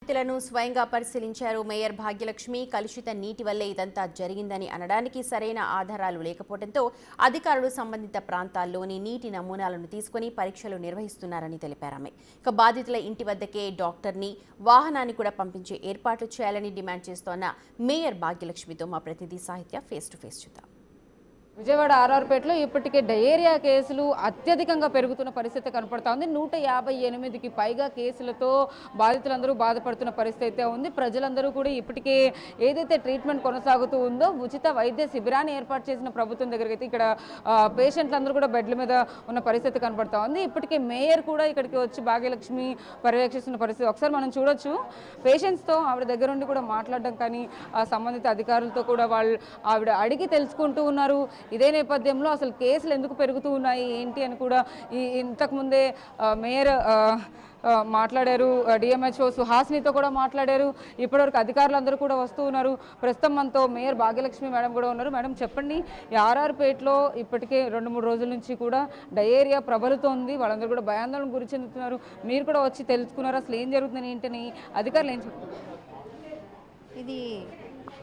బాధితులను స్వయంగా పరిశీలించారు మేయర్ భాగ్యలక్ష్మి. కలుషిత నీటి వల్లే ఇదంతా జరిగిందని అనడానికి సరైన ఆధారాలు లేకపోవడంతో అధికారులు సంబంధిత ప్రాంతాల్లోని నీటి నమూనాలను తీసుకుని పరీక్షలు నిర్వహిస్తున్నారని తెలిపారామె. ఇక బాధితుల ఇంటి వద్దకే డాక్టర్ని, వాహనాన్ని కూడా పంపించే ఏర్పాట్లు చేయాలని డిమాండ్ చేస్తోన్న మేయర్ భాగ్యలక్ష్మితో మా ప్రతినిధి సాహిత్య ఫేస్ టు ఫేస్ చూద్దాం. విజయవాడ ఆర్ఆర్పేటలో ఇప్పటికే డయేరియా కేసులు అత్యధికంగా పెరుగుతున్న పరిస్థితి కనపడతా ఉంది. 158కి పైగా కేసులతో బాధితులందరూ బాధపడుతున్న పరిస్థితి అయితే ఉంది. ప్రజలందరూ కూడా ఇప్పటికే ఏదైతే ట్రీట్మెంట్ కొనసాగుతూ ఉందో ఉచిత వైద్య శిబిరాన్ని ఏర్పాటు చేసిన ప్రభుత్వం దగ్గరికి అయితే ఇక్కడ పేషెంట్లందరూ కూడా బెడ్ల మీద ఉన్న పరిస్థితి కనపడతా ఉంది. ఇప్పటికే మేయర్ కూడా ఇక్కడికి వచ్చి భాగ్యలక్ష్మి పర్యవేక్షిస్తున్న పరిస్థితి ఒకసారి మనం చూడొచ్చు. పేషెంట్స్తో ఆవిడ దగ్గర నుండి కూడా మాట్లాడడం కానీ సంబంధిత అధికారులతో కూడా ఆవిడ అడిగి తెలుసుకుంటూ ఉన్నారు. ఇదే నేపథ్యంలో అసలు కేసులు ఎందుకు పెరుగుతూ ఉన్నాయి ఏంటి అని కూడా ఇంతకుముందే మేయర్ మాట్లాడారు. డిఎంహెచ్ఓ సుహాసినితో కూడా మాట్లాడారు. ఇప్పటివరకు అధికారులందరూ కూడా వస్తూ ఉన్నారు. ప్రస్తుతం మనతో మేయర్ భాగ్యలక్ష్మి మేడం కూడా ఉన్నారు. మేడం చెప్పండి, ఆర్ఆర్పేటలో ఇప్పటికే 2-3 రోజుల నుంచి కూడా డయేరియా ప్రబలుతోంది. వాళ్ళందరూ కూడా భయాందోళన గురి చెందుతున్నారు. మీరు కూడా వచ్చి తెలుసుకున్నారు అసలు ఏం జరుగుతుంది ఏంటని, అధికారులు ఏం చెప్తున్నారు? ఇది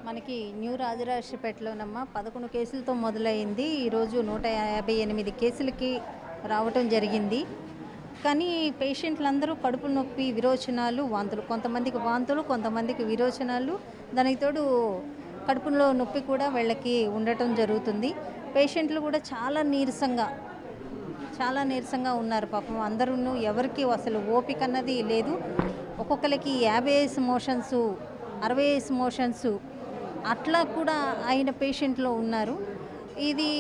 మనకి న్యూ రాజరాజపేటలోనమ్మ 11 కేసులతో మొదలైంది. ఈరోజు 158 కేసులకి రావటం జరిగింది. కానీ పేషెంట్లందరూ కడుపు నొప్పి, విరోచనాలు, వాంతులు, కొంతమందికి వాంతులు, కొంతమందికి విరోచనాలు, దానికి తోడు కడుపులో నొప్పి కూడా వీళ్ళకి ఉండటం జరుగుతుంది. పేషెంట్లు కూడా చాలా నీరసంగా ఉన్నారు పాపం. అందరూ ఎవరికి అసలు ఓపిక అన్నది లేదు. ఒక్కొక్కరికి 50 మోషన్స్, 60 మోషన్స్ అట్లా కూడా అయిన పేషెంట్లు ఉన్నారు. ఇది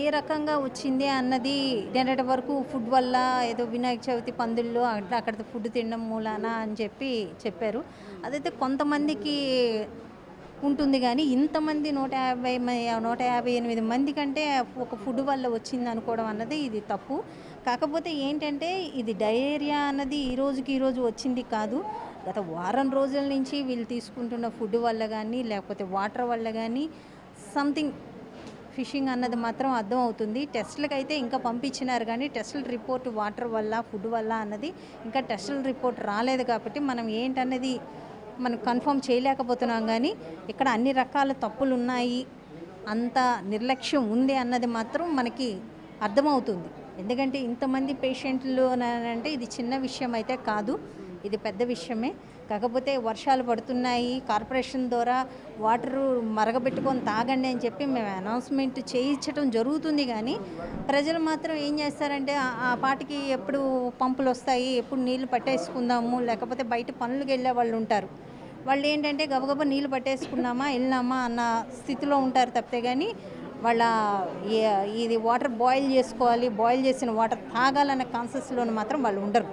ఏ రకంగా వచ్చింది అన్నది నిన్నటి వరకు ఫుడ్ వల్ల, ఏదో వినాయక చవితి పందుల్లో అక్కడ ఫుడ్ తినడం మూలాన అని చెప్పారు. అదైతే కొంతమందికి ఉంటుంది. కానీ ఇంతమంది 158 మంది కంటే ఒక ఫుడ్ వల్ల వచ్చింది అనుకోవడం అన్నది ఇది తప్పు. కాకపోతే ఏంటంటే ఇది డయేరియా అన్నది ఈరోజు వచ్చింది కాదు. గత వారం రోజుల నుంచి వీళ్ళు తీసుకుంటున్న ఫుడ్ వల్ల కానీ, లేకపోతే వాటర్ వల్ల కానీ, సంథింగ్ ఫిషింగ్ అన్నది మాత్రం అర్థం అవుతుంది. టెస్టులకు అయితే ఇంకా పంపించినారు కానీ టెస్టుల రిపోర్ట్ వాటర్ వల్ల, ఫుడ్ వల్ల అన్నది ఇంకా టెస్టుల రిపోర్ట్ రాలేదు. కాబట్టి మనం ఏంటన్నది మనం కన్ఫర్మ్ చేయలేకపోతున్నాం. కానీ ఇక్కడ అన్ని రకాల తప్పులు ఉన్నాయి, అంత నిర్లక్ష్యం ఉంది అన్నది మాత్రం మనకి అర్థమవుతుంది. ఎందుకంటే ఇంతమంది పేషెంట్లు అంటే ఇది చిన్న విషయం అయితే కాదు, ఇది పెద్ద విషయమే. కాకపోతే వర్షాలు పడుతున్నాయి, కార్పొరేషన్ ద్వారా వాటరు మరగబెట్టుకొని తాగండి అని చెప్పి మేము అనౌన్స్మెంట్ చేయించడం జరుగుతుంది. కానీ ప్రజలు మాత్రం ఏం చేస్తారంటే ఆ పాటికి ఎప్పుడు పంపులు వస్తాయి, ఎప్పుడు నీళ్లు పట్టేసుకుందాము, లేకపోతే బయట పనులకు వెళ్ళే వాళ్ళు ఉంటారు. వాళ్ళు ఏంటంటే గబగబా నీళ్ళు పట్టేసుకున్నామా వెళ్ళినామా అన్న స్థితిలో ఉంటారు తప్పితే కానీ ఇది వాటర్ బాయిల్ చేసుకోవాలి, బాయిల్ చేసిన వాటర్ తాగాలన్న కాన్సెప్ట్స్లో మాత్రం వాళ్ళు ఉండరు.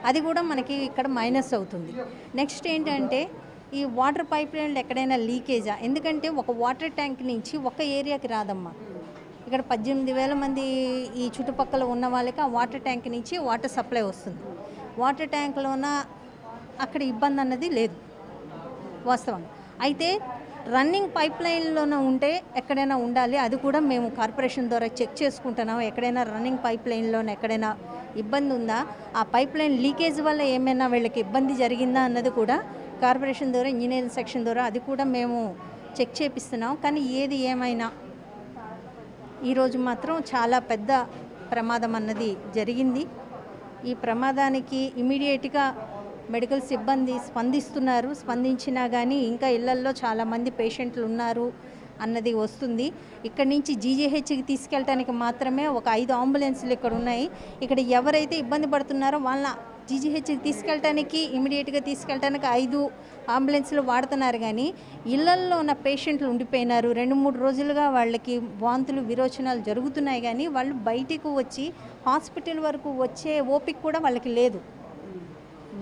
అది కూడా మనకి ఇక్కడ మైనస్ అవుతుంది. నెక్స్ట్ ఏంటంటే ఈ వాటర్ పైప్ లైన్లు ఎక్కడైనా లీకేజా? ఎందుకంటే ఒక వాటర్ ట్యాంక్ నుంచి ఒక ఏరియాకి రాదమ్మా. ఇక్కడ 18,000 మంది ఈ చుట్టుపక్కల ఉన్న వాళ్ళకి ఆ వాటర్ ట్యాంక్ నుంచి వాటర్ సప్లై వస్తుంది. వాటర్ ట్యాంక్లోన అక్కడ ఇబ్బంది అన్నది లేదు వాస్తవంగా. అయితే రన్నింగ్ పైప్ లైన్లోనే ఉంటే ఎక్కడైనా ఉండాలి. అది కూడా మేము కార్పొరేషన్ ద్వారా చెక్ చేసుకుంటున్నాము. ఎక్కడైనా రన్నింగ్ పైప్ లైన్లోనే ఎక్కడైనా ఇబ్బంది ఉందా, ఆ పైప్ లైన్ లీకేజ్ వల్ల ఏమైనా వీళ్ళకి ఇబ్బంది జరిగిందా అన్నది కూడా కార్పొరేషన్ ద్వారా, ఇంజనీరింగ్ సెక్షన్ ద్వారా అది కూడా మేము చెక్ చేపిస్తున్నాం. కానీ ఏది ఏమైనా ఈరోజు మాత్రం చాలా పెద్ద ప్రమాదం అన్నది జరిగింది. ఈ ప్రమాదానికి ఇమీడియట్గా మెడికల్ సిబ్బంది స్పందిస్తున్నారు. స్పందించినా కానీ ఇంకా ఇళ్లల్లో చాలామంది పేషెంట్లు ఉన్నారు అన్నది వస్తుంది. ఇక్కడి నుంచి జీజీహెచ్కి తీసుకెళ్ళడానికి మాత్రమే ఒక 5 అంబులెన్సులు ఇక్కడ ఉన్నాయి. ఇక్కడ ఎవరైతే ఇబ్బంది పడుతున్నారో వాళ్ళ జీజీహెచ్కి తీసుకెళ్ళడానికి, ఇమీడియట్గా తీసుకెళ్ళడానికి 5 అంబులెన్సులు వాడుతున్నారు. కానీ ఇళ్లల్లో ఉన్న పేషెంట్లు ఉండిపోయినారు. 2-3 రోజులుగా వాళ్ళకి వాంతులు, విరోచనాలు జరుగుతున్నాయి. కానీ వాళ్ళు బయటికి వచ్చి హాస్పిటల్ వరకు వచ్చే ఓపిక కూడా వాళ్ళకి లేదు.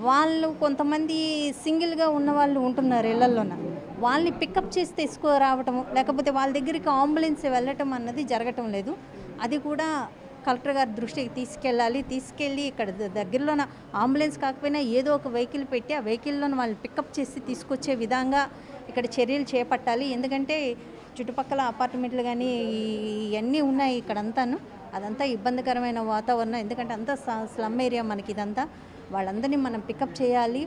వాళ్ళు కొంతమంది సింగిల్గా ఉన్న వాళ్ళు ఉంటున్నారు ఇళ్లల్లోన, వాళ్ళని పికప్ చేసి తీసుకురావటం, లేకపోతే వాళ్ళ దగ్గరికి అంబులెన్స్ వెళ్ళటం అన్నది జరగటం లేదు. అది కూడా కలెక్టర్ గారి దృష్టికి తీసుకెళ్ళి ఇక్కడ దగ్గరలోన అంబులెన్స్ కాకపోయినా ఏదో ఒక వెహికల్ పెట్టి ఆ వెహికల్లోన వాళ్ళని పికప్ చేసి తీసుకొచ్చే విధంగా ఇక్కడ చర్యలు చేపట్టాలి. ఎందుకంటే చుట్టుపక్కల అపార్ట్మెంట్లు కానీ ఇవన్నీ ఉన్నాయి ఇక్కడంతాను. అదంతా ఇబ్బందికరమైన వాతావరణం. ఎందుకంటే అంతా స్లమ్ ఏరియా మనకి ఇదంతా. వాళ్ళందరినీ మనం పికప్ చేయాలి.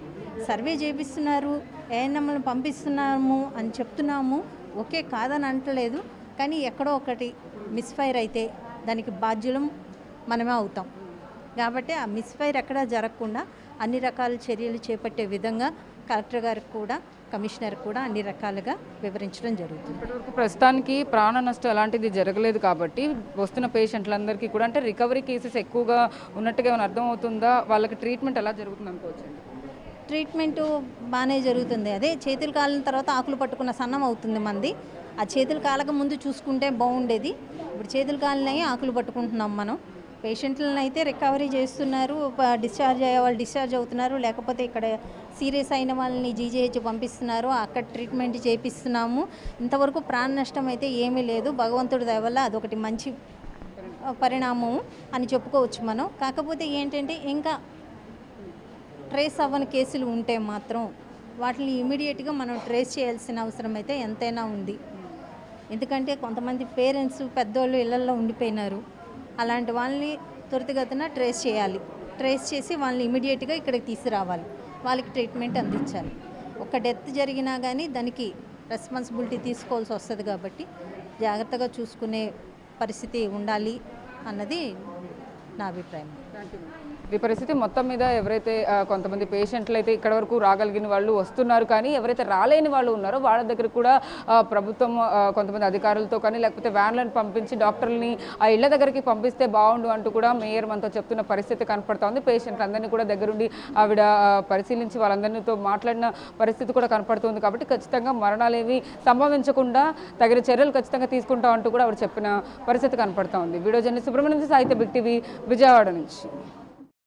సర్వే చేపిస్తున్నారు, ఏఎన్ఎంలను పంపిస్తున్నాము అని చెప్తున్నాము, ఓకే కాదని అంటలేదు. కానీ ఎక్కడో ఒకటి మిస్ఫైర్ అయితే దానికి బాధ్యులం మనమే అవుతాం. కాబట్టి ఆ మిస్ఫైర్ ఎక్కడా జరగకుండా అన్ని రకాల చర్యలు చేపట్టే విధంగా కలెక్టర్ గారికి కూడా కమిషనర్ కూడా అన్ని రకాలుగా వివరించడం జరుగుతుంది. ఇప్పటివరకు ప్రస్తుతానికి ప్రాణ నష్టం అలాంటిది జరగలేదు కాబట్టి వస్తున్న పేషెంట్లందరికీ కూడా అంటే రికవరీ కేసెస్ ఎక్కువగా ఉన్నట్టుగా ఏమైనా అర్థమవుతుందా? వాళ్ళకి ట్రీట్మెంట్ ఎలా జరుగుతుంది అనుకోవచ్చు? ట్రీట్మెంటు బాగానే జరుగుతుంది. అదే చేతులు కాలిన తర్వాత ఆకులు పట్టుకున్న సన్నం అవుతుంది మంది. ఆ చేతులు కాలక ముందు చూసుకుంటే బాగుండేది. ఇప్పుడు చేతులు కాలినవి ఆకులు పట్టుకుంటున్నాం మనం. పేషెంట్లను అయితే రికవరీ చేస్తున్నారు, డిశ్చార్జ్ అయ్యే వాళ్ళు డిశ్చార్జ్ అవుతున్నారు, లేకపోతే ఇక్కడ సీరియస్ అయిన వాళ్ళని జీజీహెచ్ పంపిస్తున్నారు, అక్కడ ట్రీట్మెంట్ చేపిస్తున్నాము. ఇంతవరకు ప్రాణ నష్టం అయితే ఏమీ లేదు. భగవంతుడి దయ వల్ల అదొకటి మంచి పరిణామం అని చెప్పుకోవచ్చు మనం. కాకపోతే ఏంటంటే ఇంకా ట్రేస్ అవ్వని కేసులు ఉంటే మాత్రం వాటిని ఇమీడియట్గా మనం ట్రేస్ చేయాల్సిన అవసరం అయితే ఎంతైనా ఉంది. ఎందుకంటే కొంతమంది పేరెంట్స్ పెద్దోళ్ళు ఇళ్లల్లో ఉండిపోయినారు. అలాంటి వాళ్ళని త్వరితగతిన ట్రేస్ చేయాలి. ట్రేస్ చేసి వాళ్ళని ఇమీడియట్గా ఇక్కడికి తీసుకురావాలి, వాళ్ళకి ట్రీట్మెంట్ అందించాలి. ఒక డెత్ జరిగినా కానీ దానికి రెస్పాన్సిబిలిటీ తీసుకోవాల్సి వస్తుంది. కాబట్టి జాగ్రత్తగా చూసుకునే పరిస్థితి ఉండాలి అన్నది నా అభిప్రాయం. ఈ పరిస్థితి మొత్తం మీద ఎవరైతే కొంతమంది పేషెంట్లు అయితే ఇక్కడ వరకు రాగలిగిన వాళ్ళు వస్తున్నారు, కానీ ఎవరైతే రాలేని వాళ్ళు ఉన్నారో వాళ్ళ దగ్గర కూడా ప్రభుత్వం కొంతమంది అధికారులతో కానీ లేకపోతే వ్యాన్లను పంపించి డాక్టర్లని ఆ ఇళ్ల దగ్గరికి పంపిస్తే బాగుండు అంటూ కూడా మేయర్ మనతో చెప్తున్న పరిస్థితి కనపడుతోంది. పేషెంట్లు అందరినీ కూడా దగ్గరుండి ఆవిడ పరిశీలించి వాళ్ళందరితో మాట్లాడిన పరిస్థితి కూడా కనపడుతుంది. కాబట్టి ఖచ్చితంగా మరణాలు ఏవి సంభవించకుండా తగిన చర్యలు ఖచ్చితంగా తీసుకుంటాం అంటూ కూడా ఆవిడ చెప్పిన పరిస్థితి కనపడుతోంది. వీడియో జర్నలిస్ట్ సుబ్రహ్మణ్యం, సాహిత్య బిగ్ టీవీ, విజయవాడ నుంచి.